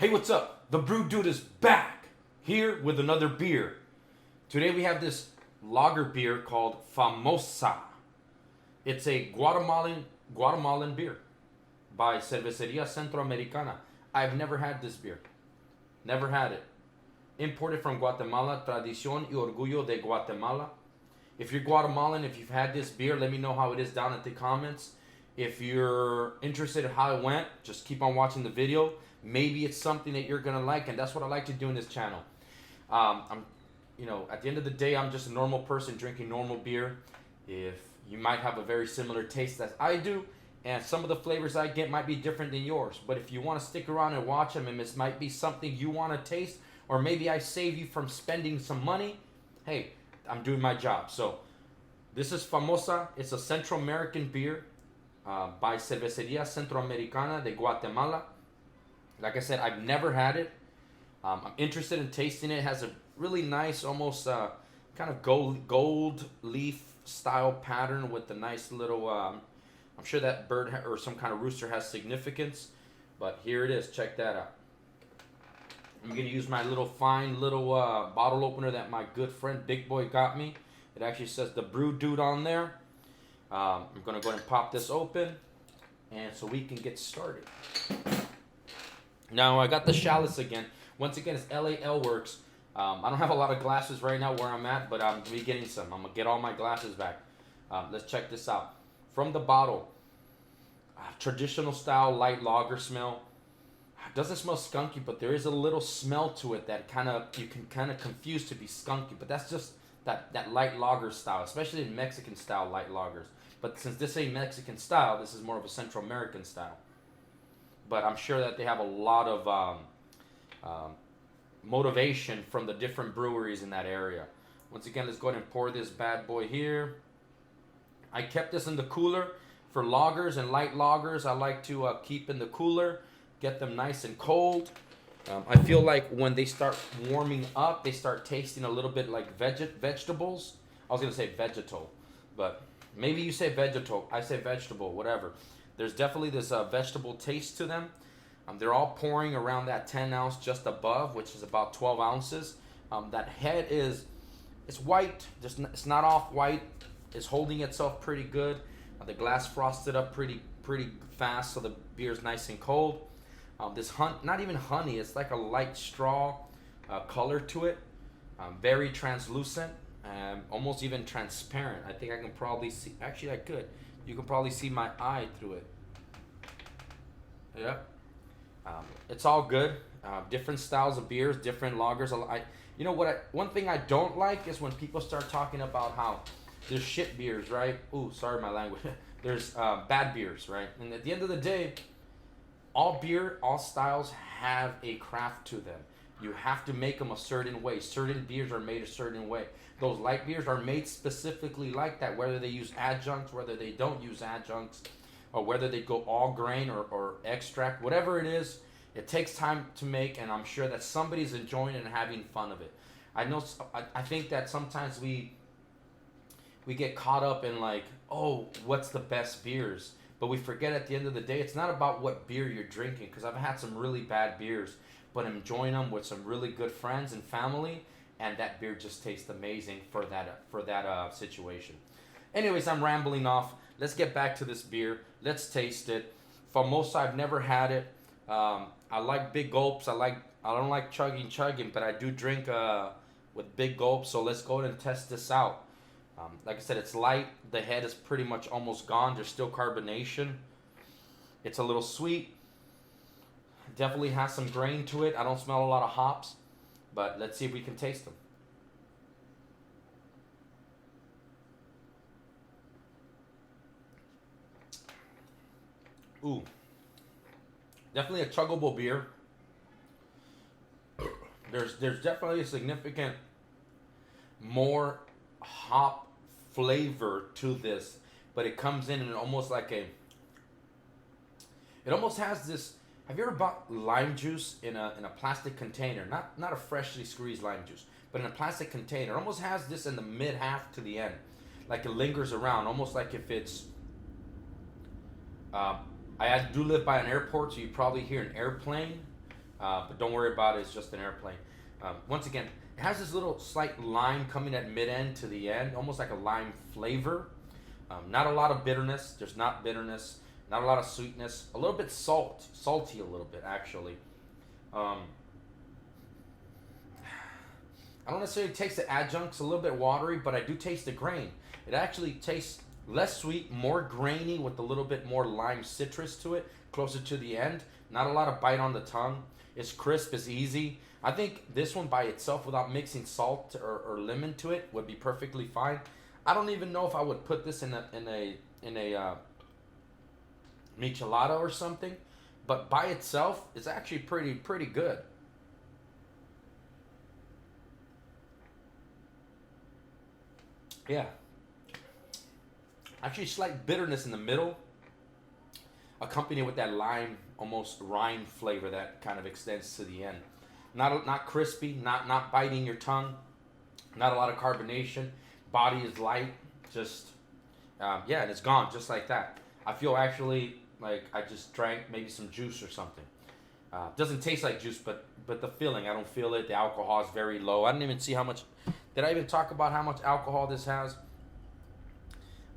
Hey, what's up? The Brew Dude is back here with another beer. Today we have this lager beer called Famosa. It's a Guatemalan beer by Cerveceria Centro Americana. I've never had this beer. Never had it. Imported from Guatemala, Tradición y Orgullo de Guatemala. If you're Guatemalan, if you've had this beer, let me know how it is down in the comments. If you're interested in how it went, just keep on watching the video. Maybe it's something that you're gonna like, and that's what I like to do in this channel. At the end of the day, I'm just a normal person drinking normal beer. If you might have a very similar taste as I do, and some of the flavors I get might be different than yours. But if you want to stick around and watch them, and this might be something you want to taste, or maybe I save you from spending some money, hey, I'm doing my job. So this is Famosa. It's a Central American beer by Cerveceria Centro Americana de Guatemala. Like I said, I've never had it. I'm interested in tasting it. It has a really nice, almost kind of gold leaf style pattern with a nice little, I'm sure that bird or some kind of rooster has significance. But here it is. Check that out. I'm going to use my little fine little bottle opener that my good friend Big Boy got me. It actually says the Brew Dude on there. I'm going to go ahead and pop this open, and so we can get started. Now, I got the chalice again. Once again, it's LAL Works. I don't have a lot of glasses right now where I'm at, but I'm going to be getting some. I'm going to get all my glasses back. Let's check this out. From the bottle, traditional style light lager smell. It doesn't smell skunky, but there is a little smell to it that you can kind of confuse to be skunky. But that's just that light lager style, especially in Mexican style light lagers. But since this ain't Mexican style, this is more of a Central American style. But I'm sure that they have a lot of motivation from the different breweries in that area. Once again, let's go ahead and pour this bad boy here. I kept this in the cooler. For lagers and light lagers, I like to keep in the cooler, get them nice and cold. I feel like when they start warming up, they start tasting a little bit like vegetables. I was going to say vegetal, but maybe you say vegetal. I say vegetable, whatever. There's definitely this vegetable taste to them. They're all pouring around that 10 ounce just above, which is about 12 ounces. That head it's white. It's not off white. It's holding itself pretty good. The glass frosted up pretty fast, so the beer's nice and cold. Not even honey. It's like a light straw color to it. Very translucent. Almost even transparent. I think I can probably see. Actually, I could. You can probably see my eye through it. Yep. It's all good. Different styles of beers, different lagers. One thing I don't like is when people start talking about how there's shit beers, right? Ooh, sorry my language. There's bad beers, right? And at the end of the day, all beer, all styles have a craft to them. You have to make them a certain way. Certain beers are made a certain way. Those light beers are made specifically like that, whether they use adjuncts, whether they don't use adjuncts, or whether they go all grain or extract, whatever it is, it takes time to make, and I'm sure that somebody's enjoying it and having fun of it. I think that sometimes we get caught up in like, oh, what's the best beers? But we forget at the end of the day, it's not about what beer you're drinking, because I've had some really bad beers, but I'm enjoying them with some really good friends and family, and that beer just tastes amazing for that situation. Anyways, I'm rambling off. Let's get back to this beer. Let's taste it. Famosa, I've never had it. I like big gulps. I don't like chugging, but I do drink with big gulps. So let's go ahead and test this out. Like I said, it's light. The head is pretty much almost gone. There's still carbonation. It's a little sweet. Definitely has some grain to it. I don't smell a lot of hops, but let's see if we can taste them. Ooh, definitely a chuggable beer. There's definitely a significant more hop flavor to this, but it comes in almost like it almost has this. Have you ever bought lime juice in a plastic container? Not a freshly squeezed lime juice, but in a plastic container. It almost has this in the mid half to the end, like it lingers around, almost like if it's. I do live by an airport, so you probably hear an airplane. But don't worry about it. It's just an airplane. Once again, it has this little slight lime coming at mid-end to the end, almost like a lime flavor. Not a lot of bitterness. There's not bitterness. Not a lot of sweetness. A little bit salty a little bit actually. I don't necessarily taste the adjuncts. A little bit watery, but I do taste the grain. It actually tastes less sweet, more grainy with a little bit more lime citrus to it, closer to the end. Not a lot of bite on the tongue. It's crisp, it's easy. I think this one by itself, without mixing salt or lemon to it, would be perfectly fine. I don't even know if I would put this in a michelada or something, but by itself, it's actually pretty good. Yeah. Actually, slight bitterness in the middle, accompanied with that lime, almost rind flavor that kind of extends to the end. Not crispy, not biting your tongue, not a lot of carbonation. Body is light, just yeah, and it's gone just like that. I feel actually like I just drank maybe some juice or something. Doesn't taste like juice, but the feeling, I don't feel it. The alcohol is very low. I didn't even see how much. Did I even talk about how much alcohol this has?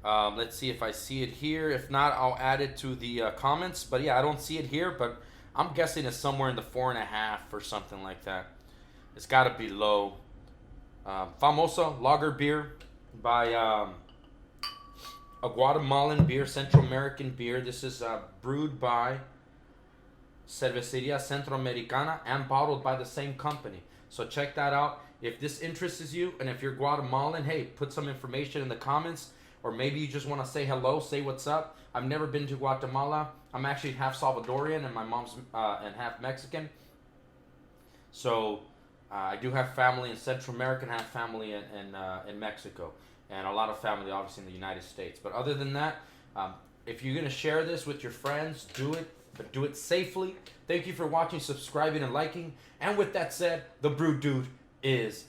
Let's see if I see it here. If not, I'll add it to the comments. But yeah, I don't see it here, but I'm guessing it's somewhere in the 4.5 or something like that. It's got to be low. Famosa Lager beer by a Guatemalan beer, Central American beer. This is brewed by Cerveceria Centro Americana and bottled by the same company. So check that out. If this interests you, and if you're Guatemalan, hey, put some information in the comments. Or maybe you just want to say hello, say what's up. I've never been to Guatemala. I'm actually half Salvadorian, and my mom's and half Mexican. So I do have family in Central America, and have family in Mexico, and a lot of family obviously in the United States. But other than that, if you're gonna share this with your friends, do it, but do it safely. Thank you for watching, subscribing, and liking. And with that said, the Brew Dude is